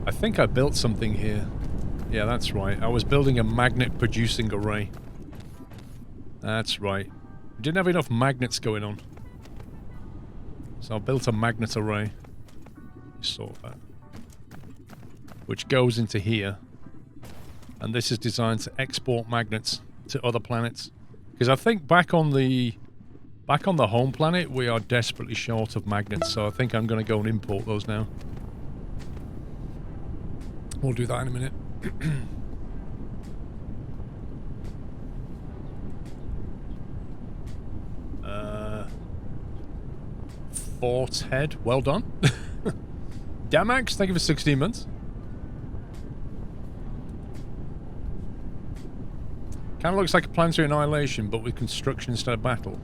I think I built something here. Yeah, that's right. I was building a magnet-producing array. That's right. We didn't have enough magnets going on. So I built a magnet array. Sort that. Which goes into here. And this is designed to export magnets to other planets. Because I think back on the home planet, we are desperately short of magnets. So I think I'm going to go and import those now. We'll do that in a minute. Fort Head, well done. Damax, thank you for 16 months. Kind of looks like a planetary annihilation, but with construction instead of battle.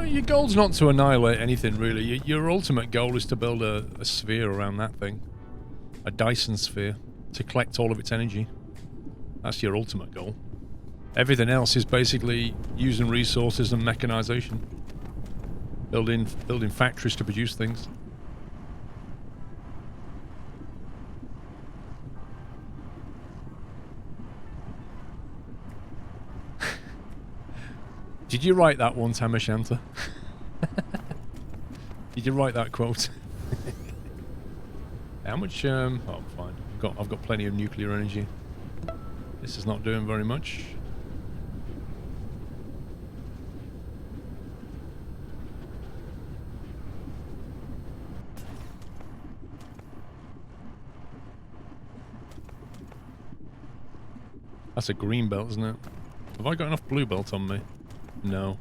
Your goal's not to annihilate anything, really. Your ultimate goal is to build a sphere around that thing. A Dyson Sphere. To collect all of its energy. That's your ultimate goal. Everything else is basically using resources and mechanization. Building factories to produce things. Did you write that one, Tamashanta? Did you write that quote? How much? Oh, I'm fine. I've got plenty of nuclear energy. This is not doing very much. That's a green belt, isn't it? Have I got enough blue belt on me? No.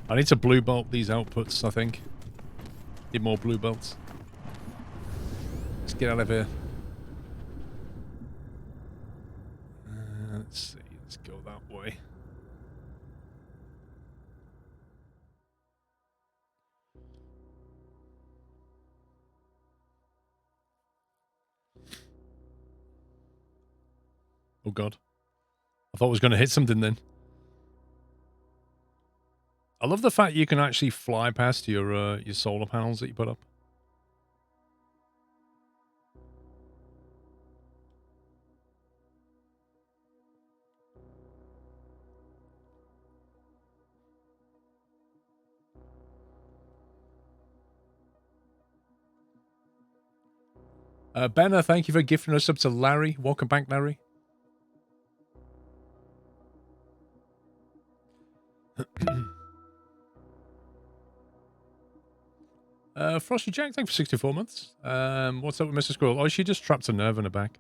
I need to blue belt these outputs, I think. Need more blue belts. Let's get out of here. Let's see. Let's go that way. Oh god. I thought I was going to hit something then. I love the fact you can actually fly past your solar panels that you put up. Benna, thank you for gifting us up to Larry. Welcome back, Larry. Frosty Jack, thank you for 64 months. What's up with Mr. Squirrel? Oh, she just trapped a nerve in her back.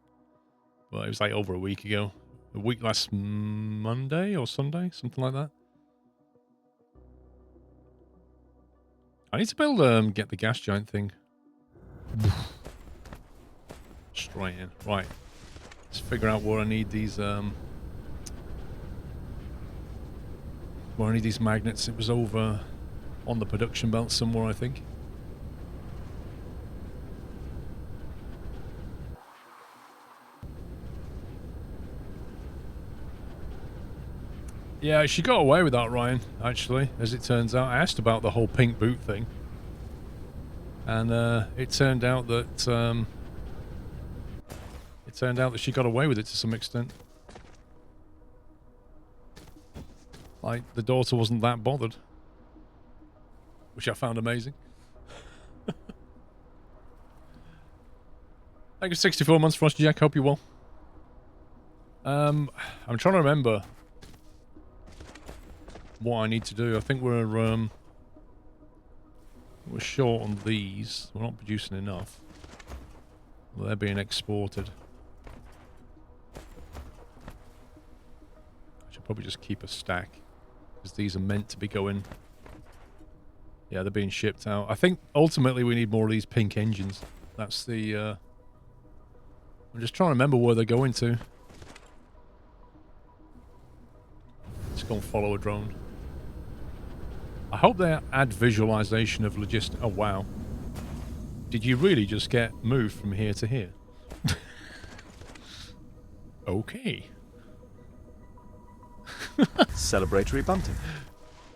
Well, it was like over a week ago. A week last Monday or Sunday, something like that. I need to build, get the gas giant thing. Straight in. Right. Let's figure out where I need these, where I need these magnets. It was over on the production belt somewhere, I think. Yeah, she got away with that, Ryan, actually, as it turns out. I asked about the whole pink boot thing. And it turned out that she got away with it to some extent. Like, the daughter wasn't that bothered. Which I found amazing. Thank you, 64 months, Frosty Jack. Hope you're well. I'm trying to remember what I need to do. I think we're short on these. We're not producing enough. Well, they're being exported. I should probably just keep a stack, because these are meant to be going. Yeah, they're being shipped out. I think ultimately we need more of these pink engines. That's the I'm just trying to remember where they're going to. Let's go and follow a drone. I hope they add visualization of logistics. Oh, wow. Did you really just get moved from here to here? Okay. Celebratory bunting.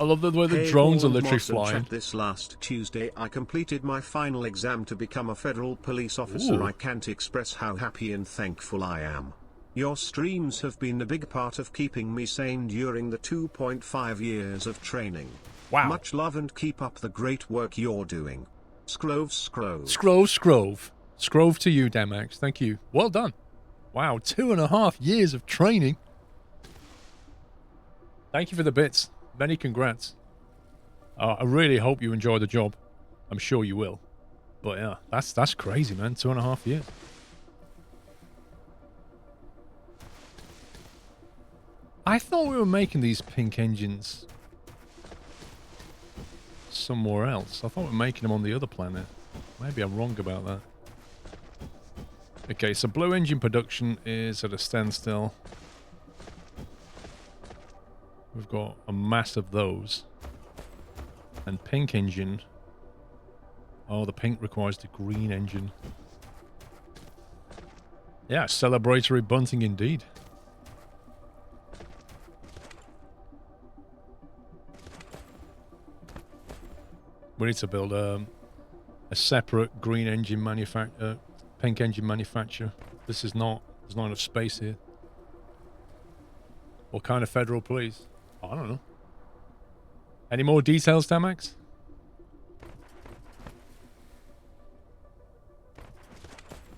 I love the way the Hey, drones are Horned literally Mods and flying. chat, this last Tuesday I completed my final exam to become a federal police officer. Ooh. I can't express how happy and thankful I am. Your streams have been a big part of keeping me sane during the 2.5 years of training. Wow. Much love and keep up the great work you're doing. Scrove. Scrove to you, Damax. Thank you. Well done. Wow, 2.5 years of training. Thank you for the bits. Many congrats. I really hope you enjoy the job. I'm sure you will. But yeah, that's crazy, man. 2.5 years. I thought we were making these pink engines somewhere else. I thought we were making them on the other planet. Maybe I'm wrong about that. Okay, so blue engine production is at a standstill. We've got a mass of those. And pink engine. Oh, the pink requires the green engine. Yeah, celebratory bunting indeed. We need to build a separate green engine manufacturer, pink engine manufacturer. There's not enough space here. What kind of federal police? I don't know. Any more details, Damax?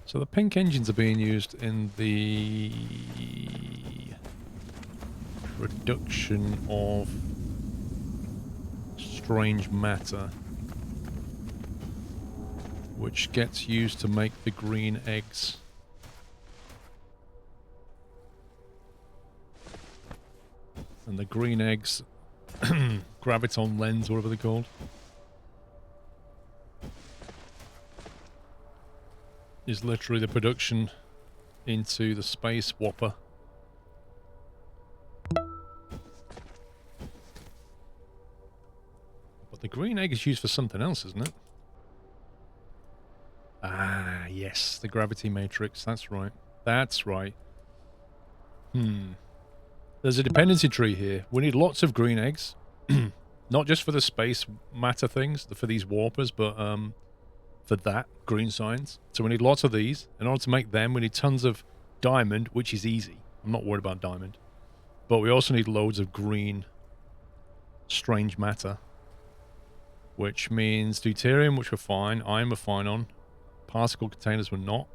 So the pink engines are being used in the production of strange matter, which gets used to make the green eggs. And the green eggs, graviton lens, whatever they're called, is literally the production into the space whopper. But the green egg is used for something else, isn't it? Ah, yes, the gravity matrix. That's right. That's right. There's a dependency tree here. We need lots of green eggs. Not just for the space matter things, for these warpers, but for that, green science. So we need lots of these. In order to make them, we need tons of diamond, which is easy. I'm not worried about diamond. But we also need loads of green strange matter, which means deuterium, which we're fine, iron we're fine on, particle containers we're not.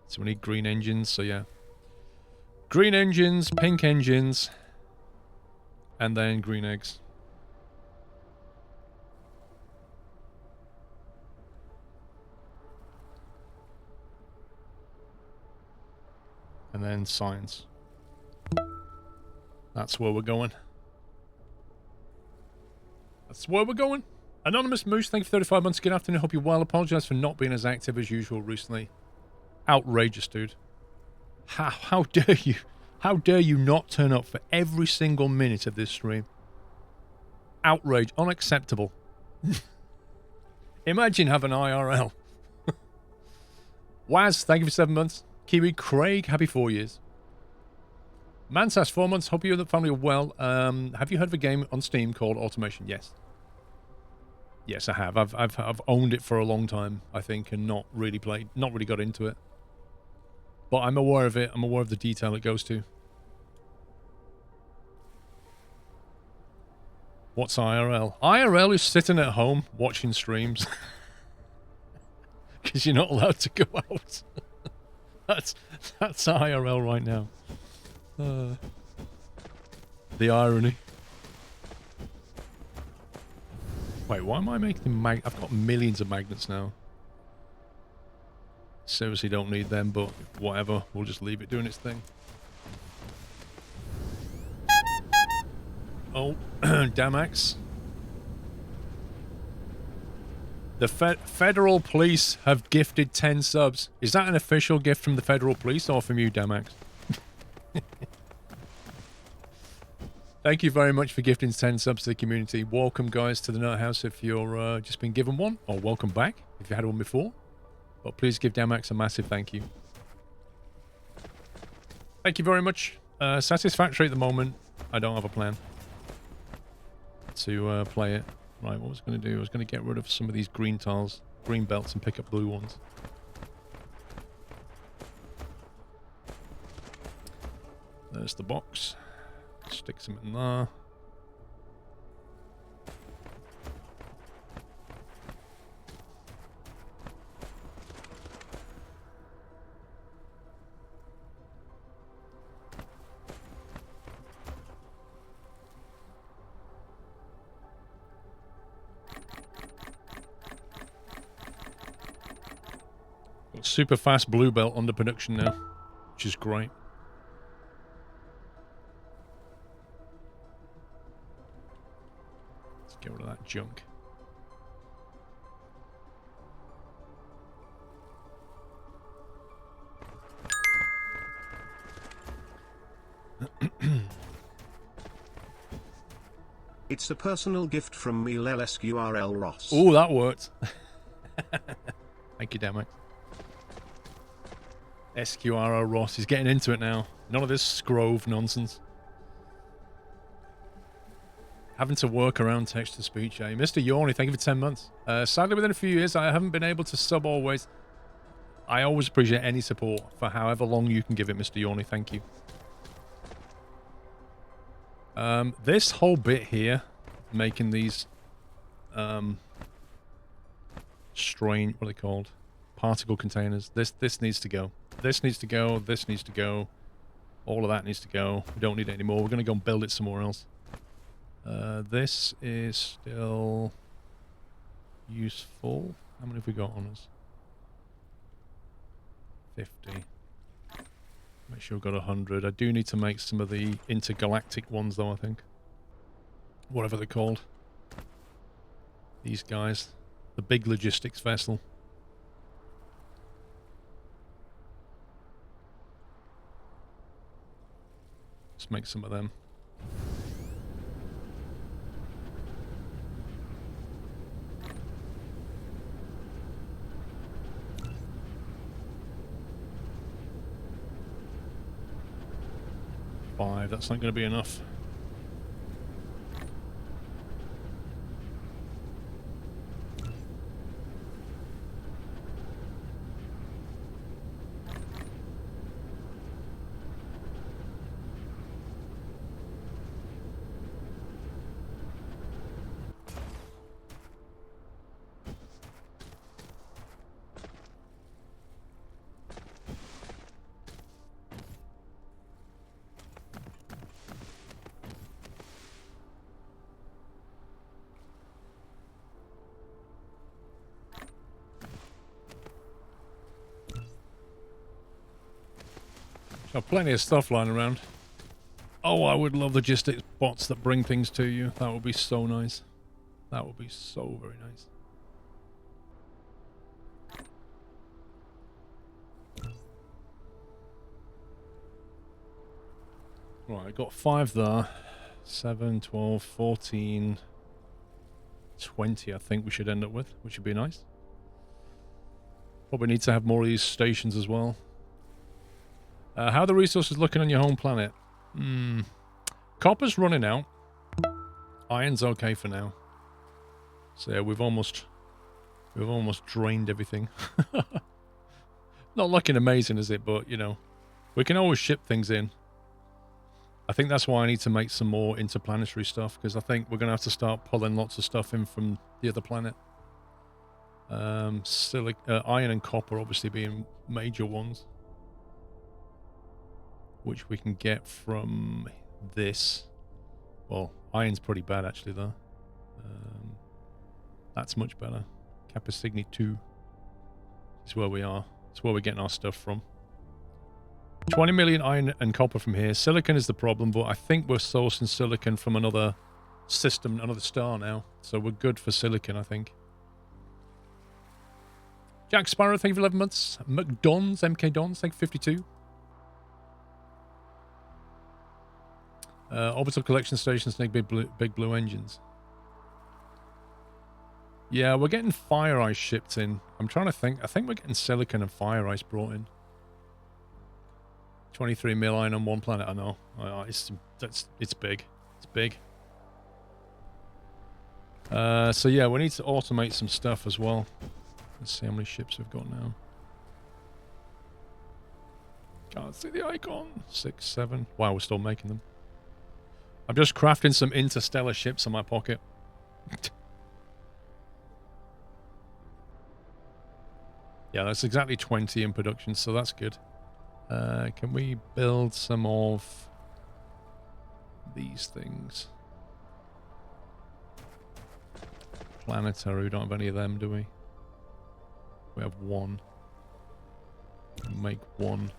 So we need green engines, so yeah. Green engines, pink engines, and then green eggs. And then science. That's where we're going. That's where we're going. Anonymous Moose, thank you for 35 months. Good afternoon. Hope you're well. Apologize for not being as active as usual recently. Outrageous, dude. How dare you? How dare you not turn up for every single minute of this stream? Outrage. Unacceptable. Imagine having IRL. Waz, thank you for 7 months. Kiwi Craig, happy 4 years. Mansas, 4 months. Hope you and the family are well. Have you heard of a game on Steam called Automation? Yes. Yes, I have. I've owned it for a long time, I think, and not really got into it. But I'm aware of it. I'm aware of the detail it goes to. What's IRL? IRL is sitting at home watching streams. Because you're not allowed to go out. That's IRL right now. The irony. Wait, why am I making I've got millions of magnets now. Seriously don't need them, but whatever. We'll just leave it doing its thing. Oh, Damax. The federal police have gifted 10 subs. Is that an official gift from the federal police or from you, Damax? Thank you very much for gifting 10 subs to the community. Welcome, guys, to the Nut House if you're just been given one, or welcome back if you had one before. But please give Damax a massive thank you. Thank you very much. Satisfactory at the moment. I don't have a plan. to play it. Right, what was I going to do? I was going to get rid of some of these green tiles, green belts, and pick up blue ones. There's the box. Stick some in there. Got super fast blue belt under production now, which is great. Let's get rid of that junk. It's a personal gift from me, SQRL Ross. Oh, that worked. Thank you, Damax. SQRL Ross. He's getting into it now. None of this Scrove nonsense. Having to work around text-to-speech, eh? Mr. Yorny, thank you for 10 months. Sadly, within a few years, I haven't been able to sub always. I always appreciate any support for however long you can give it, Mr. Yorny. Thank you. This whole bit here, making these strange, what are they called? Particle containers. This needs to go. This needs to go. This needs to go. All of that needs to go. We don't need it anymore. We're going to go and build it somewhere else. This is still useful. How many have we got on us? 50. Make sure we've got 100. I do need to make some of the intergalactic ones, though, I think. Whatever they're called. These guys. The big logistics vessel. Let's make some of them. That's not going to be enough. Got plenty of stuff lying around. Oh, I would love logistics bots that bring things to you. That would be so nice. That would be so very nice. Right, I got 5 there. 7, 12, 14, 20 I think we should end up with, which would be nice. Probably need to have more of these stations as well. How are the resources looking on your home planet? Copper's running out. Iron's okay for now. So yeah, we've almost drained everything. Not looking amazing, is it? But you know, we can always ship things in. I think that's why I need to make some more interplanetary stuff, because I think we're gonna have to start pulling lots of stuff in from the other planet. Iron and copper obviously being major ones, which we can get from this. Well, iron's pretty bad actually though. That's much better. Capasigny 2 is where we are. It's where we're getting our stuff from. 20 million iron and copper from here. Silicon is the problem, but I think we're sourcing silicon from another system, another star now. So we're good for silicon, I think. Jack Sparrow, thank you for 11 months. McDon's, MK Dons, thank you for 52. Orbital collection stations make big blue engines. Yeah, we're getting fire ice shipped in. I'm trying to think. I think we're getting silicon and fire ice brought in. 23 mil iron on one planet. I know. It's big. It's big. So yeah, we need to automate some stuff as well. Let's see how many ships we've got now. Can't see the icon. 6, 7. Wow, we're still making them. I'm just crafting some interstellar ships in my pocket. Yeah, that's exactly 20 in production, so that's good. Can we build some of these things? Planetary, we don't have any of them, do we? We have one. Make one.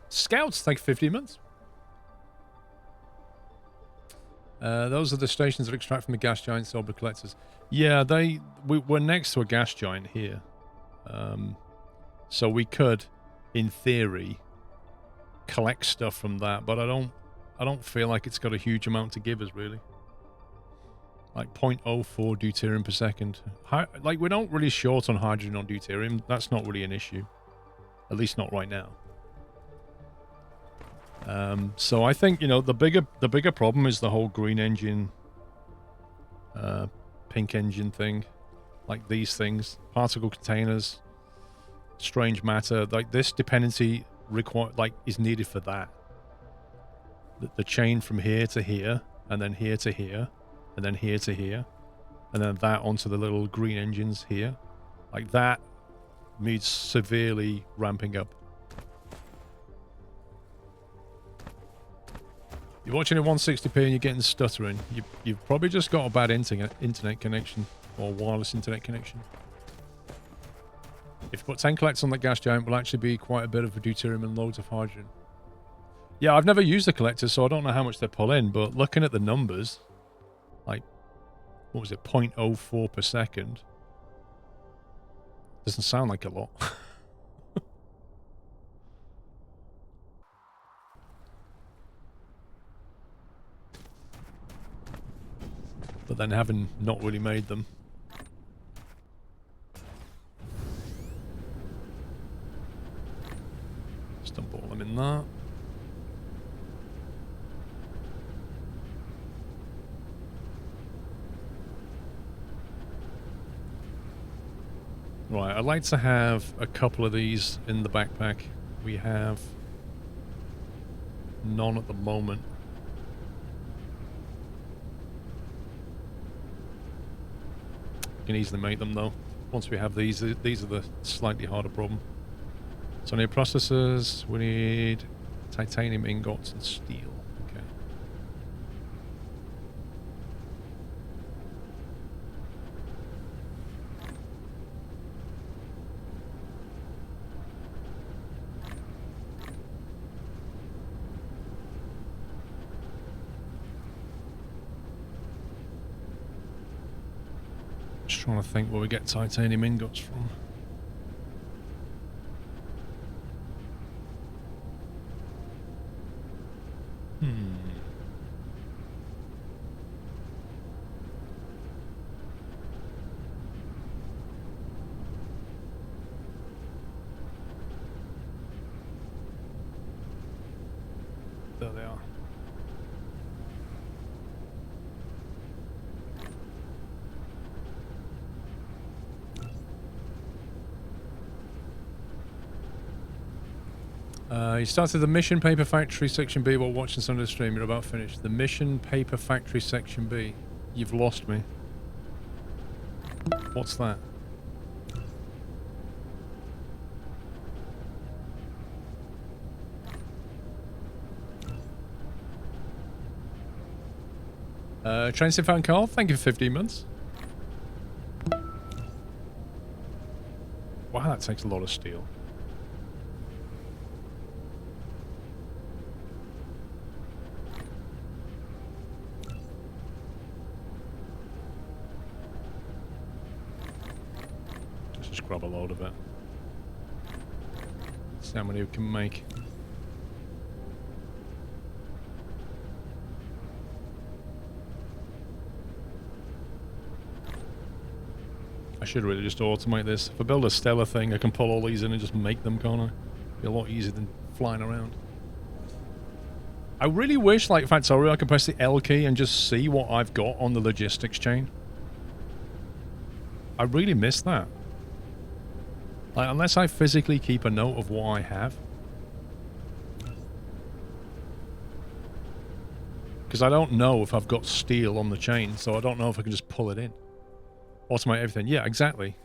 Scouts take 15 months. Those are the stations that extract from the gas giants, orbital collectors. Yeah, we're next to a gas giant here. So we could, in theory, collect stuff from that, but I don't feel like it's got a huge amount to give us, really. Like 0.04 deuterium per second. Like, we're not really short on hydrogen or deuterium. That's not really an issue. At least not right now. So I think, you know, the bigger problem is the whole green engine, pink engine thing. Like these things. Particle containers. Strange matter. Like, this dependency is needed for that. The chain from here to here, and then here to here, and then here to here, and then that onto the little green engines here. Like, that needs severely ramping up. You're watching at 160p and you're getting stuttering. You've probably just got a bad internet connection, or wireless internet connection. If you put 10 collectors on that gas giant, will actually be quite a bit of a deuterium and loads of hydrogen. Yeah, I've never used the collectors, so I don't know how much they pull in, but looking at the numbers, like, what was it, 0.04 per second? Doesn't sound like a lot. But then having not really made them. Just dump all them in that. Right, I'd like to have a couple of these in the backpack. We have none at the moment. We can easily make them though. Once we have these are the slightly harder problem. So we need processors, we need titanium ingots and steel. Okay. Just trying to think where we get titanium ingots from. There they are. You started the Mission Paper Factory Section B while watching some of the stream. You're about finished. The Mission Paper Factory Section B. You've lost me. What's that? Transit Fan Carl, thank you for 15 months. Wow, that takes a lot of steel. Let's just grab a load of it. See how many we can make. I should really just automate this. If I build a stellar thing, I can pull all these in and just make them, can't I? Be a lot easier than flying around. I really wish, like Factorio, I could press the L key and just see what I've got on the logistics chain. I really miss that. Like, unless I physically keep a note of what I have. Because I don't know if I've got steel on the chain, so I don't know if I can just pull it in. Automate everything. Yeah, exactly.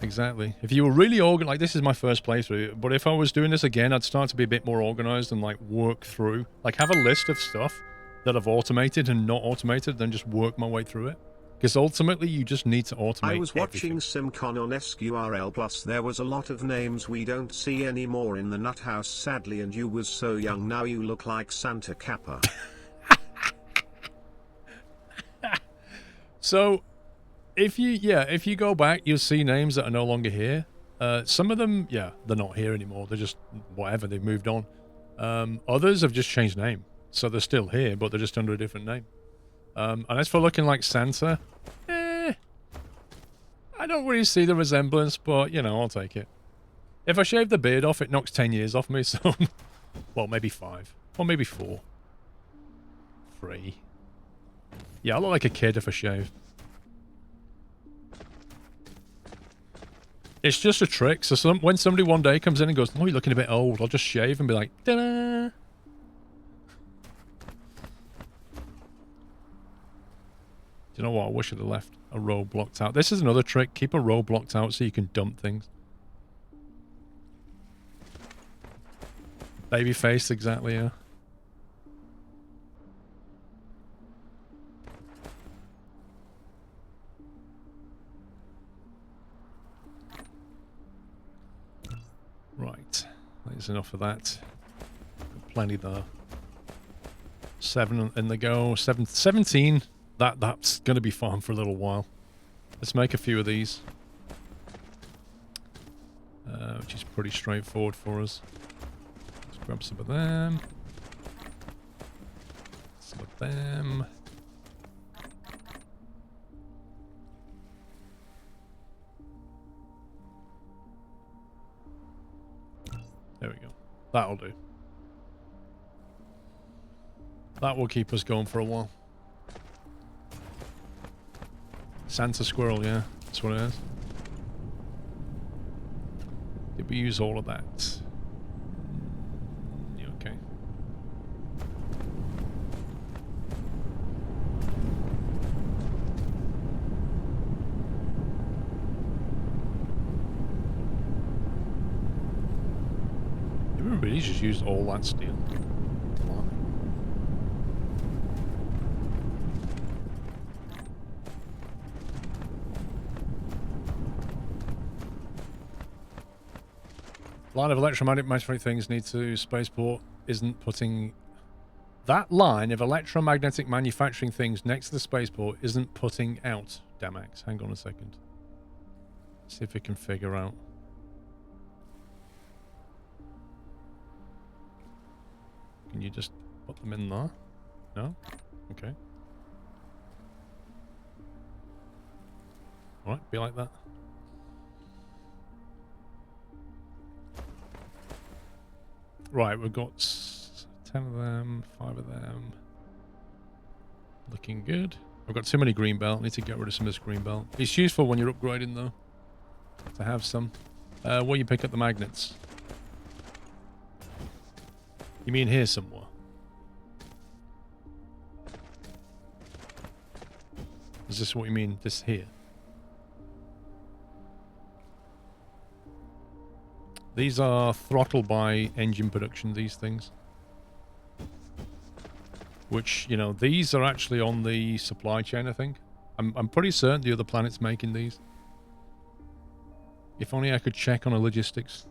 Exactly. If you were really organized, like this is my first playthrough, but if I was doing this again, I'd start to be a bit more organized and like work through, like have a list of stuff that I've automated and not automated, then just work my way through it. Because ultimately, you just need to automate I was watching everything. SimCon on SquirrelPlus. There was a lot of names we don't see anymore in the nut house, sadly, and you was so young. Now you look like Santa Kappa. So, if you go back, you'll see names that are no longer here. Some of them, yeah, they're not here anymore. They're just whatever. They've moved on. Others have just changed name, so they're still here, but they're just under a different name. And as for looking like Santa, I don't really see the resemblance, but you know, I'll take it. If I shave the beard off, it knocks 10 years off me. So, well, maybe 5, or maybe 4, 3. Yeah, I look like a kid if I shave. It's just a trick. So when somebody one day comes in and goes, "Oh, you're looking a bit old," I'll just shave and be like, "Ta-da!" Do you know what? I wish I'd have left a row blocked out. This is another trick. Keep a row blocked out so you can dump things. Baby face, exactly, yeah. Right. There's enough of that. Plenty there. 7 in the go. 17. That's going to be fun for a little while. Let's make a few of these. Which is pretty straightforward for us. Let's grab some of them. Some of them. There we go. That'll do. That will keep us going for a while. Santa Squirrel, yeah. That's what it is. Did we use all of that? Yeah, okay. Did we really just use all that steel? Line of electromagnetic things need to spaceport isn't putting... That line of electromagnetic manufacturing things next to the spaceport isn't putting out. Damax, hang on a second. See if we can figure out. Can you just put them in there? No? Okay. Alright, be like that. Right, we've got 10 of them, 5 of them. Looking good. I've got too many green belt. Need to get rid of some of this green belt. It's useful when you're upgrading, though, to have some. Where you pick up the magnets? You mean here somewhere? Is this what you mean? This here? These are throttled by engine production, these things. Which, you know, these are actually on the supply chain, I think. I'm pretty certain the other planet's making these. If only I could check on the logistics.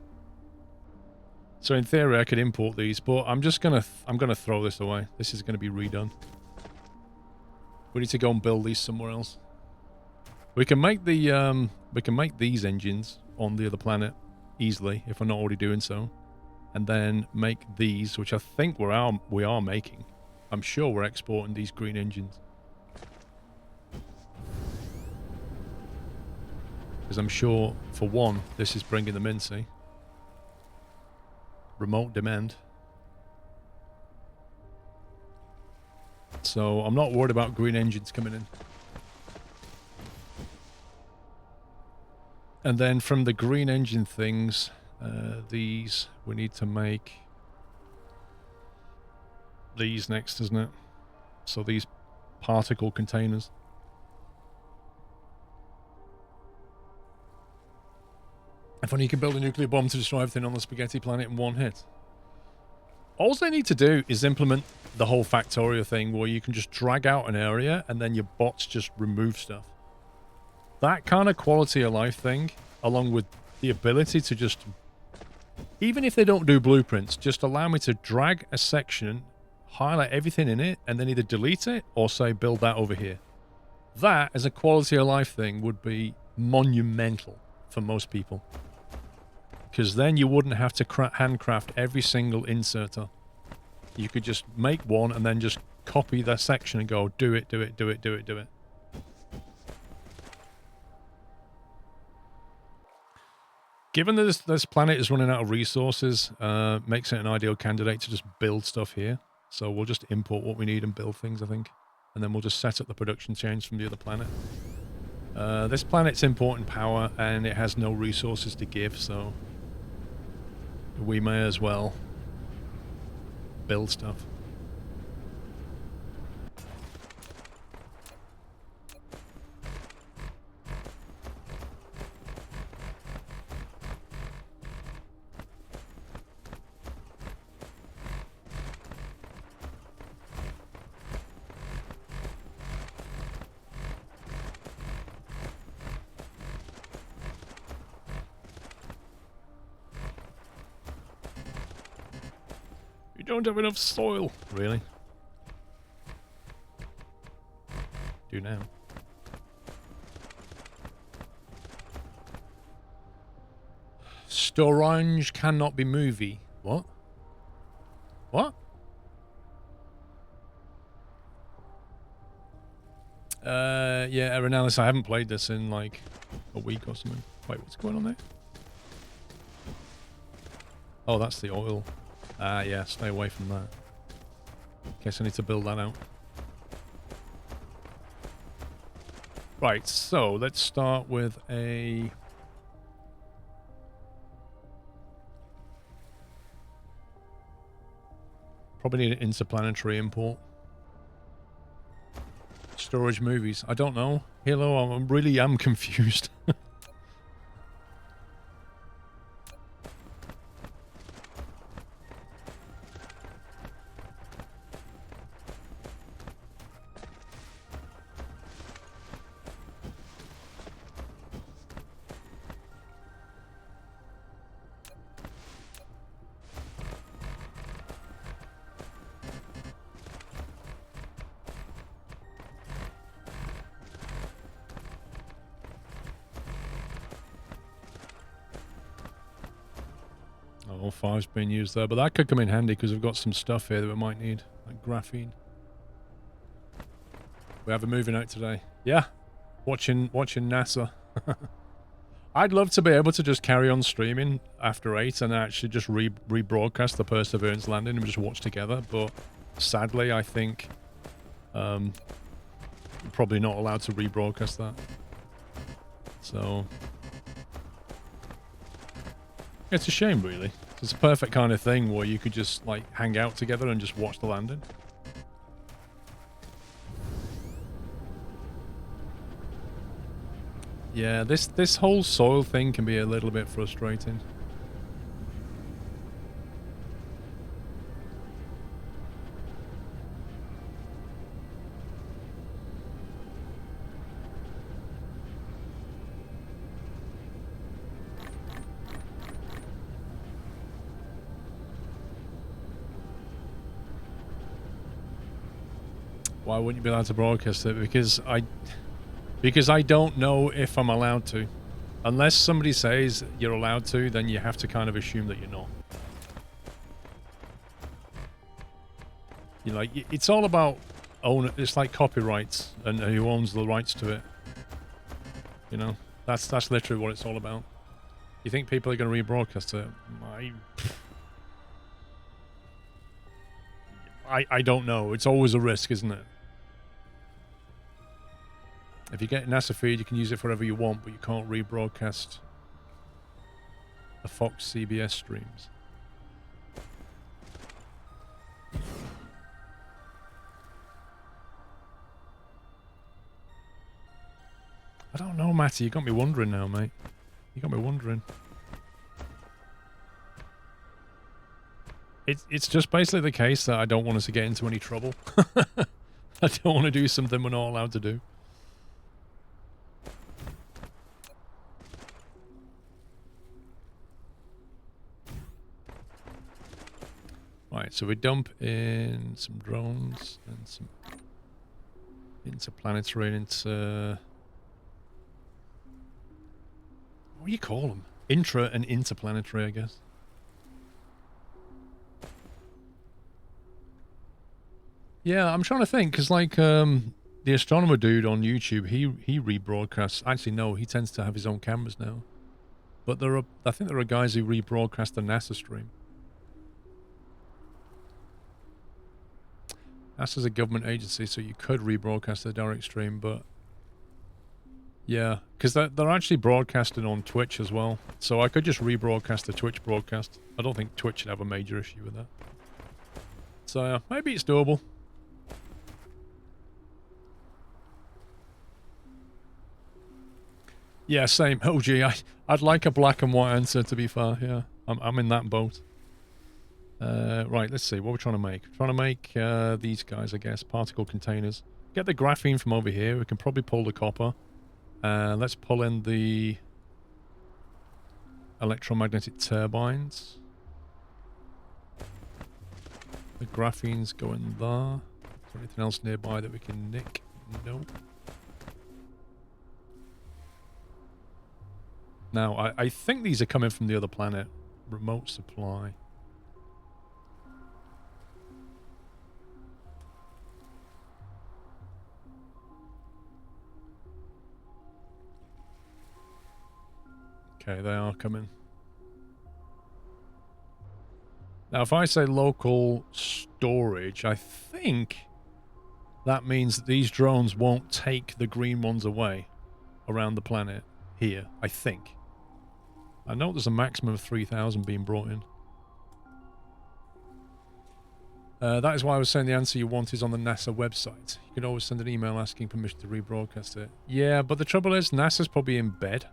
So in theory, I could import these, but I'm gonna throw this away. This is gonna be redone. We need to go and build these somewhere else. We can make the these engines on the other planet easily, if we're not already doing so, and then make these, which I think we are making. I'm sure we're exporting these green engines. Because I'm sure, for one, this is bringing them in, see? Remote demand. So I'm not worried about green engines coming in. And then from the green engine things, these, we need to make these next, isn't it? So these particle containers. If only you can build a nuclear bomb to destroy everything on the spaghetti planet in one hit. All they need to do is implement the whole Factorio thing where you can just drag out an area and then your bots just remove stuff. That kind of quality of life thing, along with the ability to just, even if they don't do blueprints, just allow me to drag a section, highlight everything in it, and then either delete it or say build that over here. That, as a quality of life thing, would be monumental for most people. Because then you wouldn't have to handcraft every single inserter. You could just make one and then just copy that section and go, do it, do it, do it, do it, do it. Given that this planet is running out of resources, makes it an ideal candidate to just build stuff here. So we'll just import what we need and build things, I think. And then we'll just set up the production chains from the other planet. This planet's importing power and it has no resources to give, so we may as well build stuff. Don't have enough soil. Really? Do now. Storage cannot be movie. What? What? Yeah, Arenalis, I haven't played this in like a week or something. Wait, what's going on there? Oh, that's the oil. Ah, yeah, stay away from that. Guess I need to build that out. Right, so let's start with a... Probably need an interplanetary import. Storage movies. I don't know. Hello, I really am confused. Oh, 5's being used there, but that could come in handy because we've got some stuff here that we might need, like graphene. We have a movie night today. Yeah, watching NASA. I'd love to be able to just carry on streaming after 8 and actually just rebroadcast the Perseverance landing and just watch together, but sadly I think probably not allowed to rebroadcast that. So it's a shame, really. It's a perfect kind of thing where you could just like hang out together and just watch the landing. Yeah, this whole soil thing can be a little bit frustrating. Why wouldn't you be allowed to broadcast it? Because I don't know if I'm allowed to. Unless somebody says you're allowed to, then you have to kind of assume that you're not. You know, like, it's all about it's like copyrights and who owns the rights to it. You know? That's literally what it's all about. You think people are going to rebroadcast it? I don't know. It's always a risk, isn't it? If you get NASA feed, you can use it for whatever you want, but you can't rebroadcast the Fox CBS streams. I don't know, Matty. You got me wondering now, mate. You got me wondering. It's just basically the case that I don't want us to get into any trouble. I don't want to do something we're not allowed to do. Right, so we dump in some drones and some interplanetary and into... What do you call them? Intra and interplanetary, I guess. Yeah, I'm trying to think, because like the astronomer dude on YouTube, he rebroadcasts. Actually, no, he tends to have his own cameras now. But I think there are guys who rebroadcast the NASA stream. NASA's a government agency, so you could rebroadcast the direct stream, but yeah, because they're actually broadcasting on Twitch as well. So I could just rebroadcast the Twitch broadcast. I don't think Twitch should have a major issue with that. So maybe it's doable. Yeah, same. Oh gee, I'd like a black and white answer, to be fair. Yeah, I'm in that boat. Right, let's see. What we're trying to make. We're trying to make these guys, I guess, particle containers. Get the graphene from over here. We can probably pull the copper. Let's pull in the electromagnetic turbines. The graphene's going there. Is there anything else nearby that we can nick? Nope. Now, I think these are coming from the other planet. Remote supply. Okay, they are coming. Now, if I say local storage, I think that means that these drones won't take the green ones away around the planet here, I think. I know there's a maximum of 3,000 being brought in. That is why I was saying the answer you want is on the NASA website. You can always send an email asking permission to rebroadcast it. Yeah, but the trouble is NASA's probably in bed.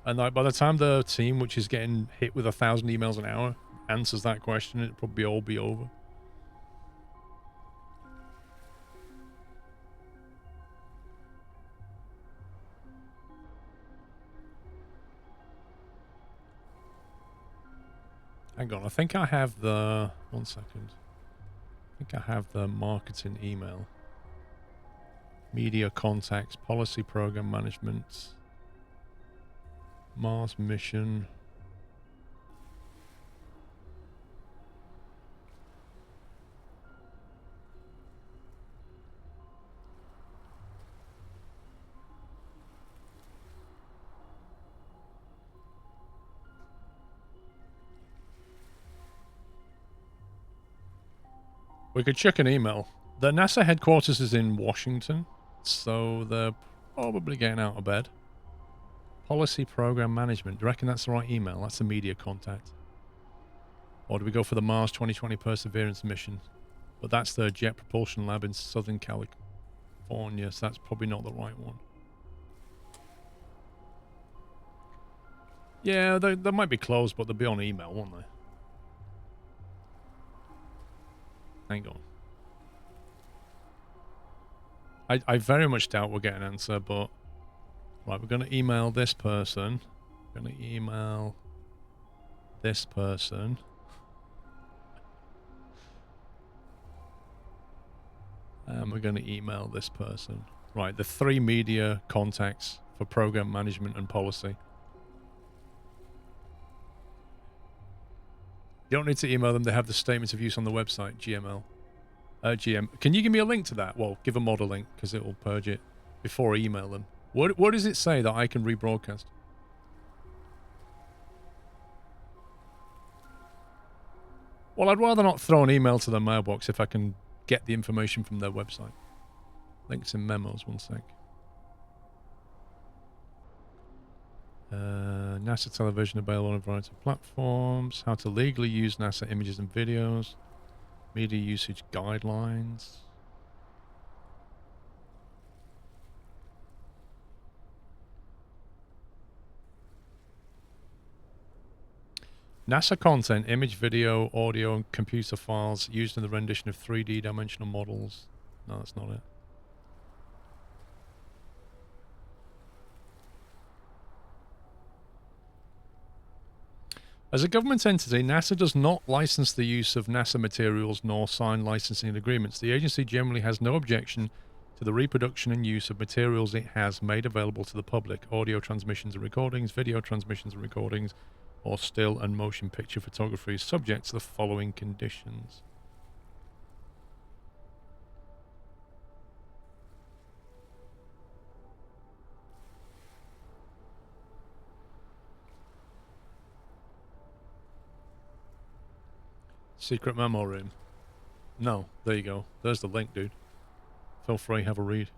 And like, by the time the team, which is getting hit with 1,000 emails an hour, answers that question, it'll probably all be over. Hang on, I think I have the... One second. I think I have the marketing email. Media contacts, policy program management, Mars mission. We could check an email. The NASA headquarters is in Washington, so they're probably getting out of bed. Policy Program Management. Do you reckon that's the right email? That's the media contact. Or do we go for the Mars 2020 Perseverance mission? But that's the Jet Propulsion Lab in Southern California, so that's probably not the right one. Yeah, they might be closed, but they'll be on email, won't they? Hang on. I very much doubt we'll get an answer, but... Right, we're going to email this person. We're going to email this person. And we're going to email this person. Right, the 3 media contacts for program management and policy. You don't need to email them. They have the statements of use on the website, GML. GM. Can you give me a link to that? Well, give a mod a link, because it will purge it before I email them. What does it say that I can rebroadcast? Well, I'd rather not throw an email to their mailbox if I can get the information from their website. Links in memos, one sec. NASA television available on a variety of platforms. How to legally use NASA images and videos. Media usage guidelines. NASA content, image, video, audio, and computer files used in the rendition of 3D dimensional models. No, that's not it. As a government entity, NASA does not license the use of NASA materials nor sign licensing agreements. The agency generally has no objection to the reproduction and use of materials it has made available to the public, audio transmissions and recordings, video transmissions and recordings, or still and motion picture photography, subject to the following conditions. Secret memo room. No, there you go. There's the link, dude. Feel free, have a read.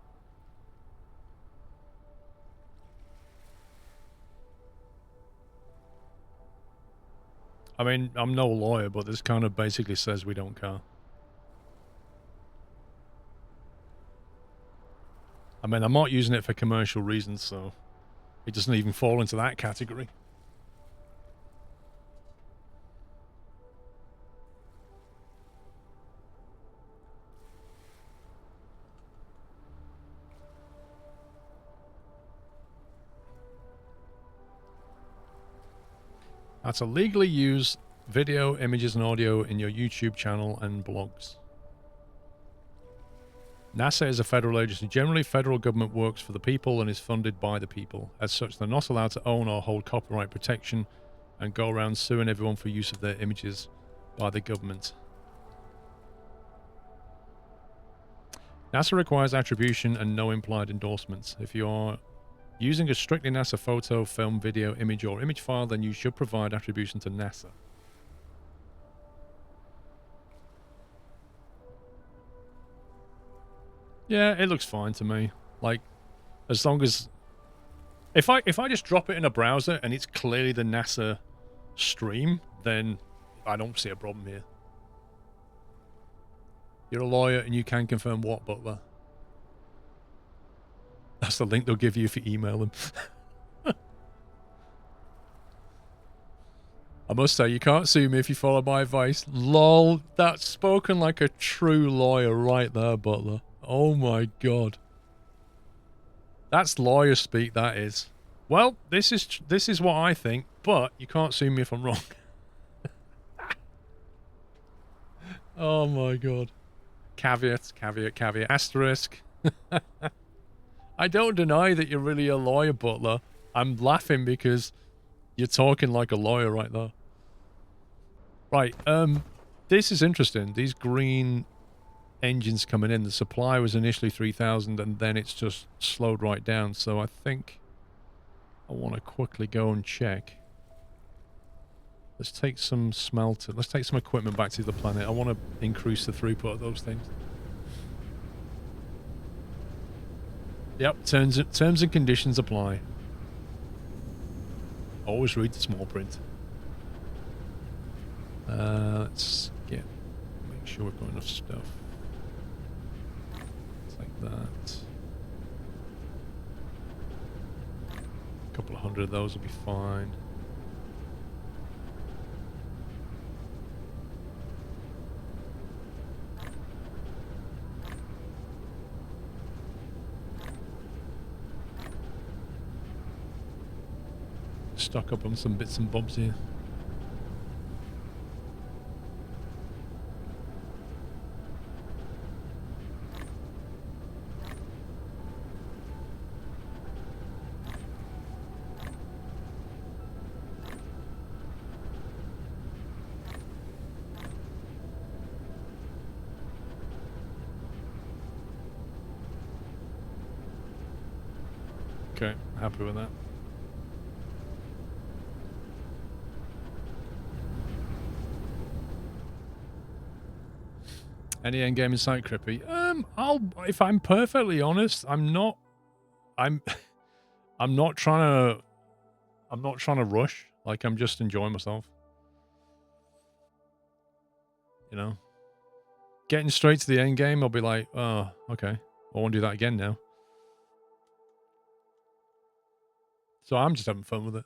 I mean, I'm no lawyer, but this kind of basically says we don't care. I mean, I'm not using it for commercial reasons, so it doesn't even fall into that category. How to legally use video, images, and audio in your YouTube channel and blogs. NASA is a federal agency. Generally, federal government works for the people and is funded by the people. As such, they're not allowed to own or hold copyright protection and go around suing everyone for use of their images by the government. NASA requires attribution and no implied endorsements. If you're using a strictly NASA photo, film, video, image, or image file, then you should provide attribution to NASA. Yeah, it looks fine to me. Like, as long as... If I just drop it in a browser and it's clearly the NASA stream, then I don't see a problem here. You're a lawyer and you can confirm what, Butler? That's the link they'll give you if you email them. I must say, you can't sue me if you follow my advice. Lol, that's spoken like a true lawyer right there, Butler. Oh my god. That's lawyer speak, that is. Well, this is what I think, but you can't sue me if I'm wrong. Oh my god. Caveat, caveat, caveat, asterisk. I don't deny that you're really a lawyer, Butler. I'm laughing because you're talking like a lawyer right there. Right, this is interesting. These green engines coming in. The supply was initially 3,000 and then it's just slowed right down. So I think I want to quickly go and check. Let's take some smelter. Let's take some equipment back to the planet. I want to increase the throughput of those things. Yep, terms and conditions apply. Always read the small print. Let's make sure we've got enough stuff. Like that. A couple of hundred of those will be fine. Stock up on some bits and bobs here. Okay, happy with that. Any endgame in sight, Crippy? If I'm perfectly honest, I'm not trying to rush. Like, I'm just enjoying myself. You know? Getting straight to the end game, I'll be like, oh, okay. I won't do that again now. So I'm just having fun with it.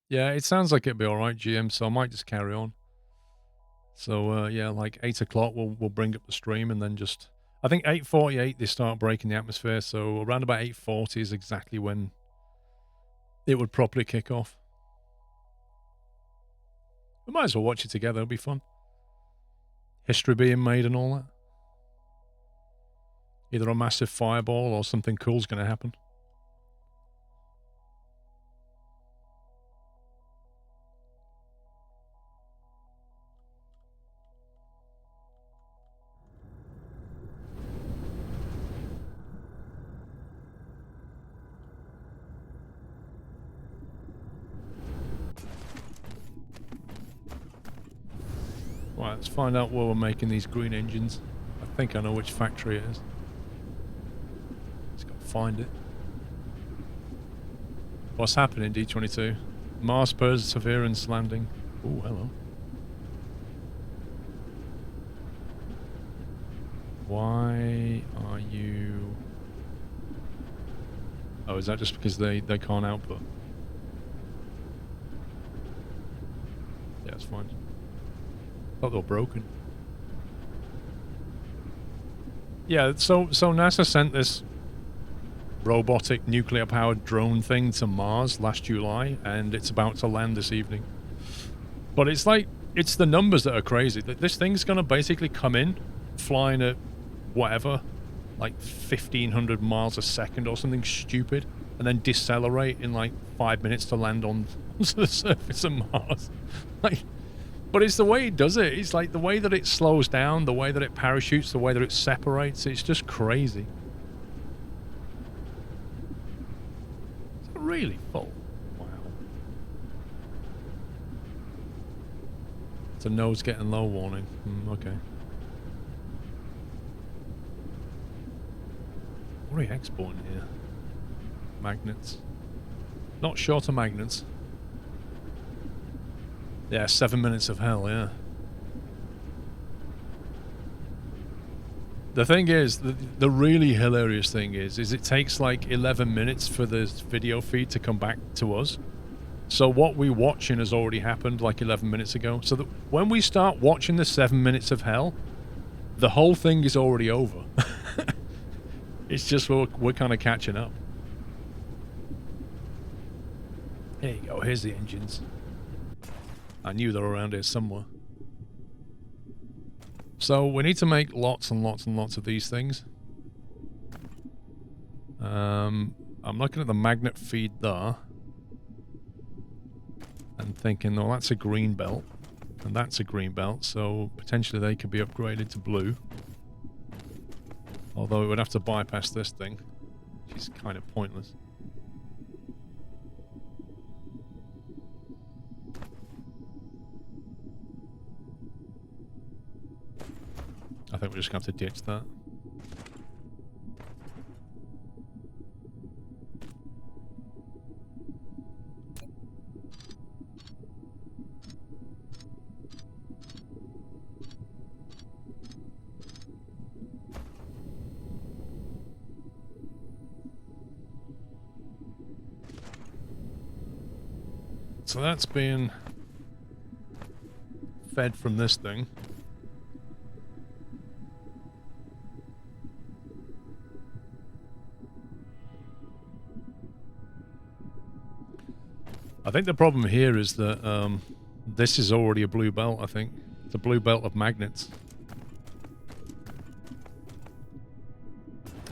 Yeah, it sounds like it'll be alright, GM, so I might just carry on. So, yeah, like 8 o'clock, we'll bring up the stream and then just... I think 8:48 they start breaking the atmosphere, so around about 8:40 is exactly when it would properly kick off. We might as well watch it together, it'll be fun. History being made and all that. Either a massive fireball or something cool's going to happen. Right, let's find out where we're making these green engines. I think I know which factory it is. Just got to find it. What's happening, D22? Mars Perseverance landing. Oh, hello. Why are you... Oh, is that just because they can't output? Yeah, it's fine. Thought they were broken. Yeah, so NASA sent this robotic nuclear-powered drone thing to Mars last July, and it's about to land this evening. But it's like, it's the numbers that are crazy. This thing's going to basically come in, flying at whatever, like 1,500 miles a second or something stupid, and then decelerate in like 5 minutes to land onto the surface of Mars. Like, but it's the way it does it. It's like the way that it slows down, the way that it parachutes, the way that it separates. It's just crazy. Is it really full? Wow. It's a nose getting low warning. Okay. What are we exporting here? Magnets. Not shorter magnets. Yeah, 7 minutes of hell, yeah. The thing is, the really hilarious thing is it takes like 11 minutes for the video feed to come back to us. So what we're watching has already happened like 11 minutes ago. So that when we start watching the 7 minutes of hell, the whole thing is already over. It's just we're kind of catching up. There you go, here's the engines. I knew they were around here somewhere. So we need to make lots and lots and lots of these things. I'm looking at the magnet feed there. And thinking, oh, that's a green belt. And that's a green belt, so potentially they could be upgraded to blue. Although it would have to bypass this thing, which is kind of pointless. I think we're just going to have to ditch that. So that's being fed from this thing. I think the problem here is that this is already a blue belt, I think. It's a blue belt of magnets.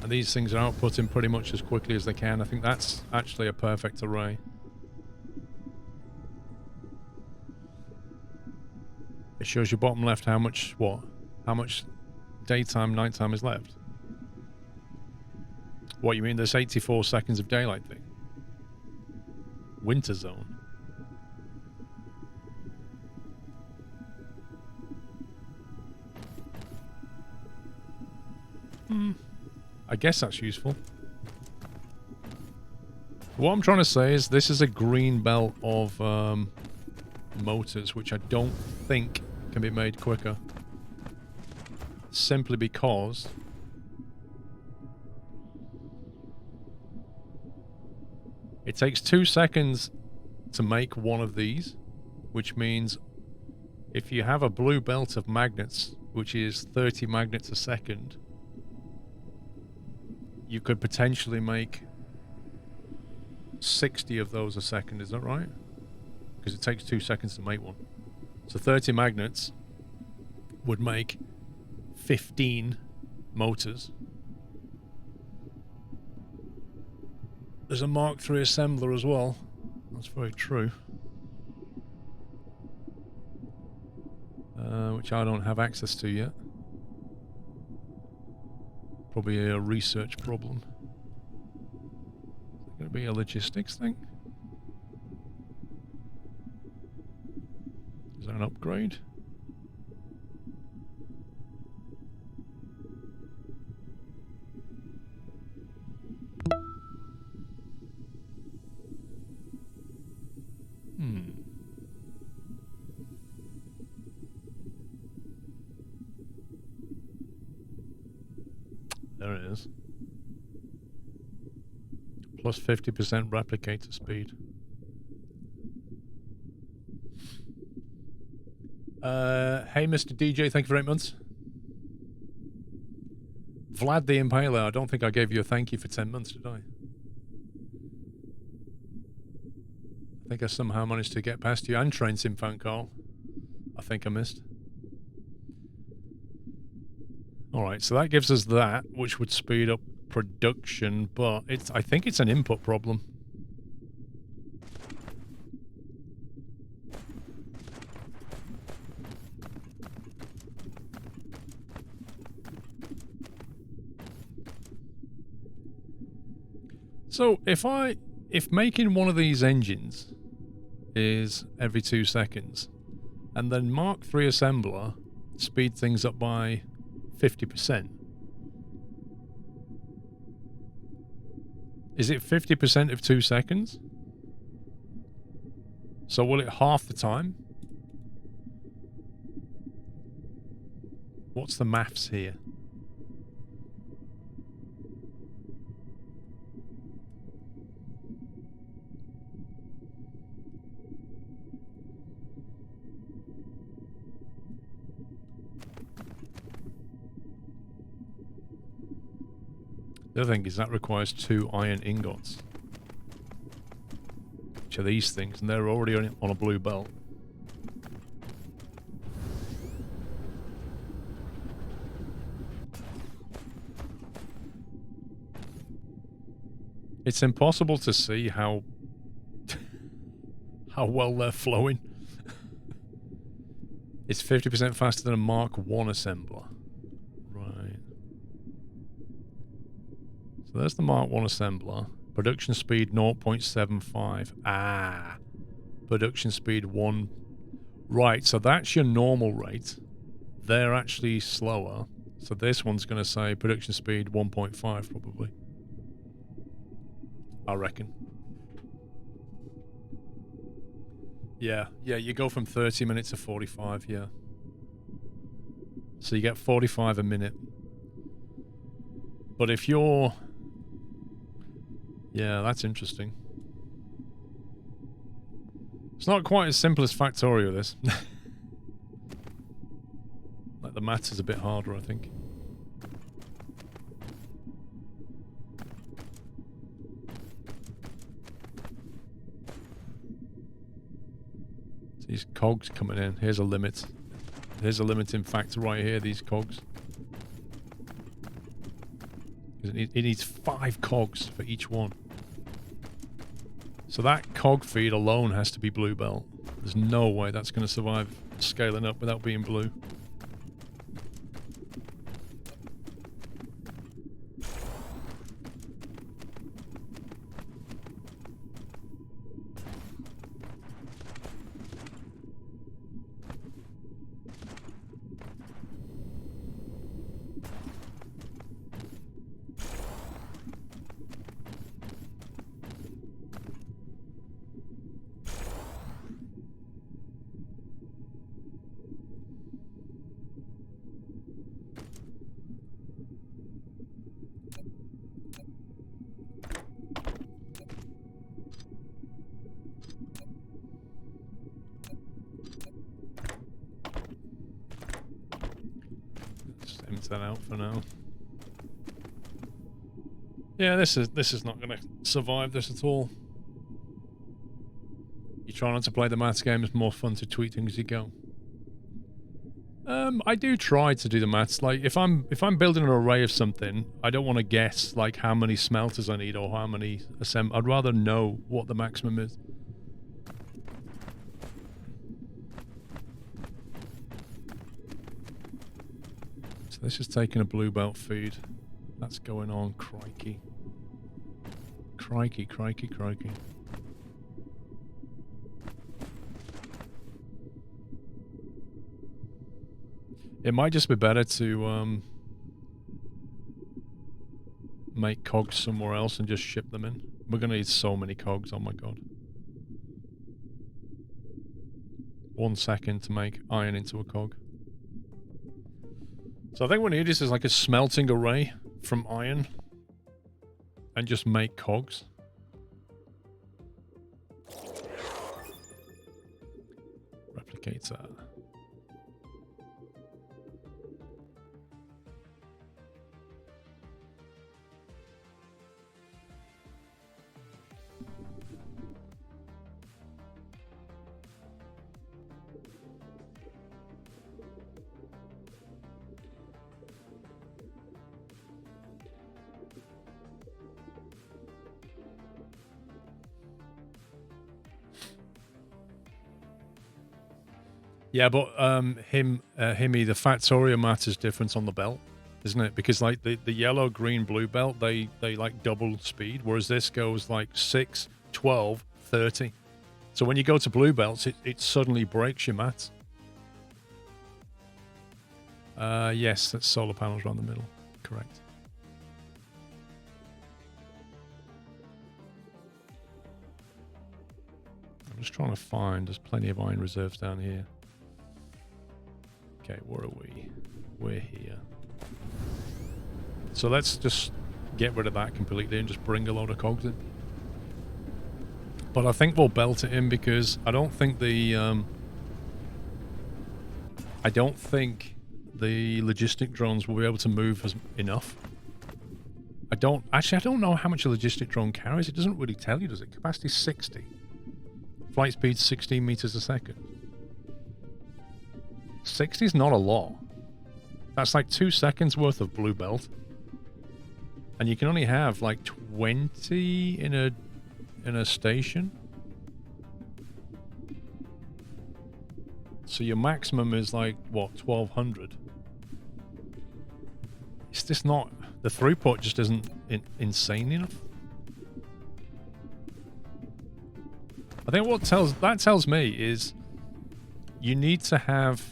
And these things are outputting pretty much as quickly as they can. I think that's actually a perfect array. It shows you bottom left how much, what? How much daytime, nighttime is left? What, you mean this 84 seconds of daylight thing? Winter zone. I guess that's useful. What I'm trying to say is this is a green belt of motors, which I don't think can be made quicker. Simply because it takes 2 seconds to make one of these, which means if you have a blue belt of magnets, which is 30 magnets a second, you could potentially make 60 of those a second, is that right? Because it takes 2 seconds to make one. So 30 magnets would make 15 motors. There's a Mark III assembler as well. That's very true. Which I don't have access to yet. Probably a research problem. Is it going to be a logistics thing? Is that an upgrade? There it is. Plus 50% replicator speed. Hey, Mr. DJ, thank you for 8 months. Vlad the Impaler, I don't think I gave you a thank you for 10 months, did I? I think I somehow managed to get past you and Train Sim Fan Carl. I think I missed. Alright, so that gives us that, which would speed up production, but I think it's an input problem. So if making one of these engines is every 2 seconds, and then Mark III assembler speed things up by 50%. Is it 50% of 2 seconds? So will it half the time? What's the maths here? The other thing is that requires 2 iron ingots. Which are these things, and they're already on a blue belt. It's impossible to see how well they're flowing. It's 50% faster than a Mark I assembler. Right. So there's the Mark I assembler. Production speed 0.75. Ah. Production speed 1. Right, so that's your normal rate. They're actually slower. So this one's going to say production speed 1.5 probably. I reckon. Yeah, you go from 30 minutes to 45, yeah. So you get 45 a minute. But if you're... Yeah, that's interesting. It's not quite as simple as Factorio, this. Like, the maths is a bit harder, I think. These cogs coming in. Here's a limit. Here's a limiting factor right here, these cogs. It needs 5 cogs for each one. So that cog feed alone has to be blue belt. There's no way that's going to survive scaling up without being blue. empty that out for now. Yeah, this is not going to survive this at all. You try not to play the maths game. It's more fun to tweet things as you go. I do try to do the maths. Like if I'm building an array of something, I don't want to guess like how many smelters I need or how many I'd rather know what the maximum is. So this is taking a blue belt feed. That's going on. Crikey. Crikey, crikey, crikey. It might just be better to make cogs somewhere else and just ship them in. We're going to need so many cogs, oh my god. 1 second to make iron into a cog. So I think what we need is like a smelting array from iron and just make cogs. Replicate that. Yeah, but Himmy, the factorial math is different on the belt, isn't it? Because like the yellow, green, blue belt, they like double speed, whereas this goes like 6, 12, 30. So when you go to blue belts, it suddenly breaks your maths. Yes, that's solar panels around the middle. Correct. I'm just trying to find, there's plenty of iron reserves down here. Okay, where are we? We're here. So let's just get rid of that completely and just bring a load of cogs in. But I think we'll belt it in because I don't think the logistic drones will be able to move enough. I don't know how much a logistic drone carries. It doesn't really tell you, does it? Capacity 60. Flight speed 16 meters a second. 60 is not a lot. That's like 2 seconds worth of blue belt. And you can only have like 20 in a station. So your maximum is like, what, 1200? It's just not... The throughput just isn't insane enough. I think what that tells me is you need to have...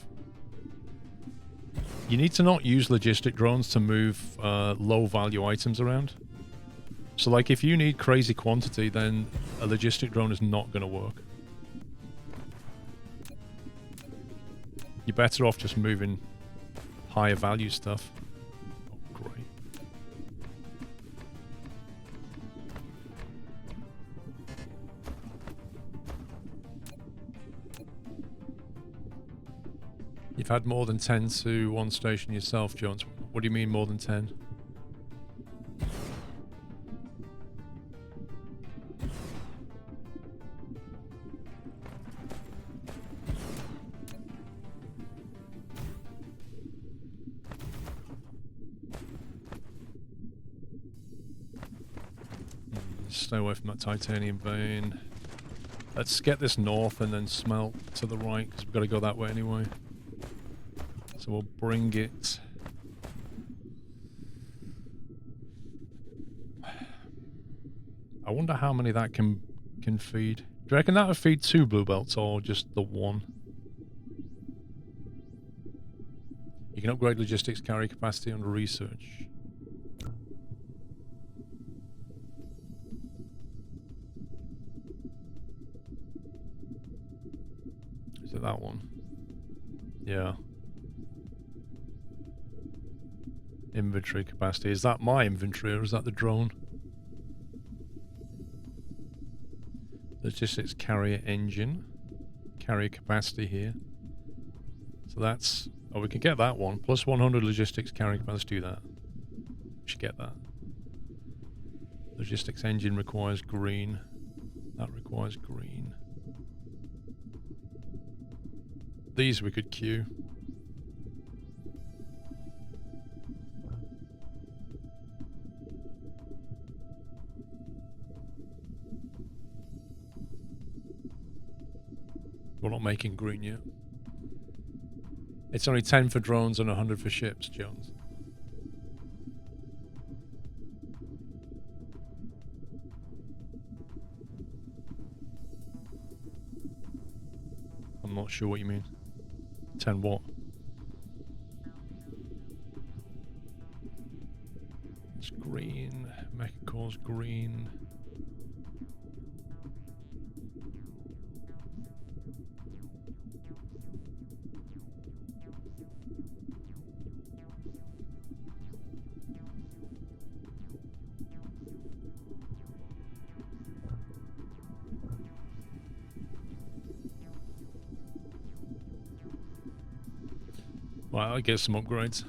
You need to not use logistic drones to move low-value items around. So, like, if you need crazy quantity, then a logistic drone is not going to work. You're better off just moving higher-value stuff. Oh, great. You've had more than 10 to one station yourself, Jones. What do you mean more than 10? Stay away from that titanium vein. Let's get this north and then smelt to the right, because we've got to go that way anyway. So we'll bring it... I wonder how many that can feed. Do you reckon that would feed 2 blue belts or just the 1? You can upgrade logistics carry capacity under research. Is it that one? Yeah. Inventory capacity. Is that my inventory or is that the drone? Logistics carrier engine. Carrier capacity here. So that's Oh, we can get that one. Plus 100 logistics carrying capacity. Let's do that. We should get that. Logistics engine requires green. That requires green. These we could queue. We're not making green yet. It's only 10 for drones and 100 for ships, Jones. I'm not sure what you mean. 10 what? It's green. Mecha core's green. Well, I get some upgrades.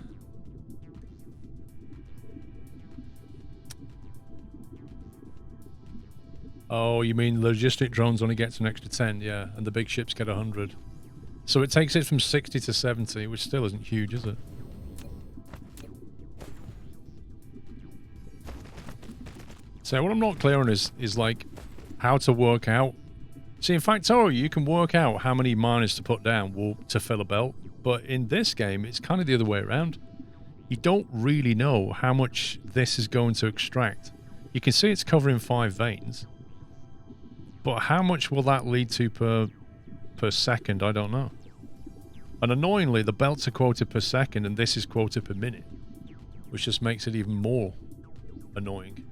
Oh, you mean logistic drones only gets an extra 10, yeah, and the big ships get 100. So it takes it from 60 to 70, which still isn't huge, is it? So what I'm not clear on is like how to work out. See, in Factorio, you can work out how many miners to put down to fill a belt. But in this game, it's kind of the other way around. You don't really know how much this is going to extract. You can see it's covering 5 veins. But how much will that lead to per second? I don't know. And annoyingly, the belts are quoted per second and this is quoted per minute. Which just makes it even more annoying.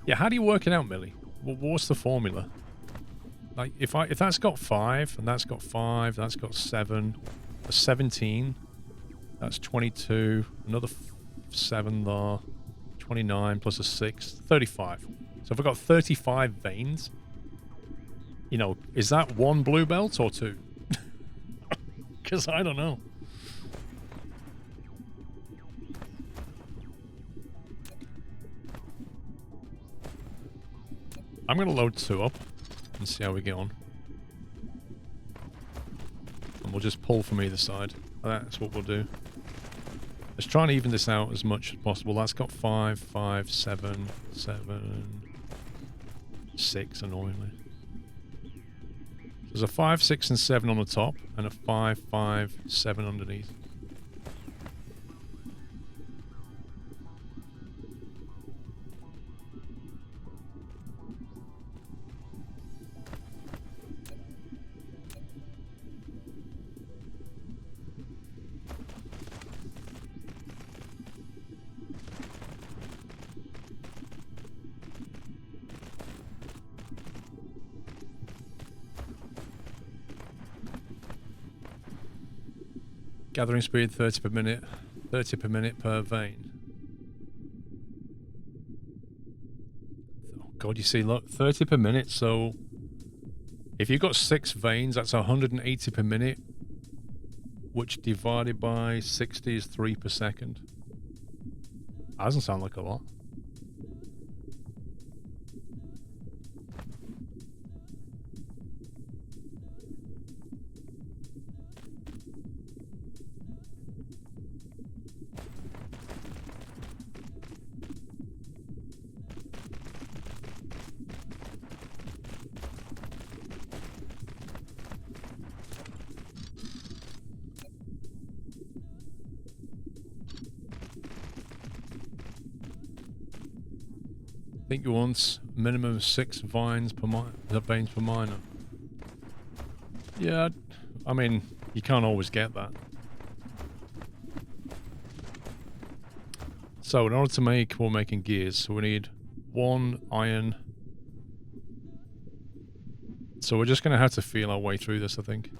Yeah, how do you work it out, Millie? What's the formula? Like, if that's got 5, and that's got 5, that's got 7... That's 17. That's 22. Another 7 there. 29 plus a 6. 35. So if I've got 35 veins, you know, is that 1 blue belt or 2? Because I don't know. I'm going to load 2 up and see how we get on. And we'll just pull from either side. That's what we'll do. Let's try and even this out as much as possible. That's got 5, 5, 7, 7, 6, annoyingly. There's a 5, 6, and 7 on the top, and a 5, 5, 7 underneath. Gathering speed 30 per minute, 30 per minute per vein. Oh god, you see, look, 30 per minute, so if you've got 6 veins, that's 180 per minute, which divided by 60 is 3 per second. That doesn't sound like a lot. I think you want minimum 6 veins per miner. Yeah, I mean, you can't always get that. So in order to make, we're making gears, so we need 1 iron. So we're just going to have to feel our way through this, I think.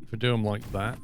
If we do them like that,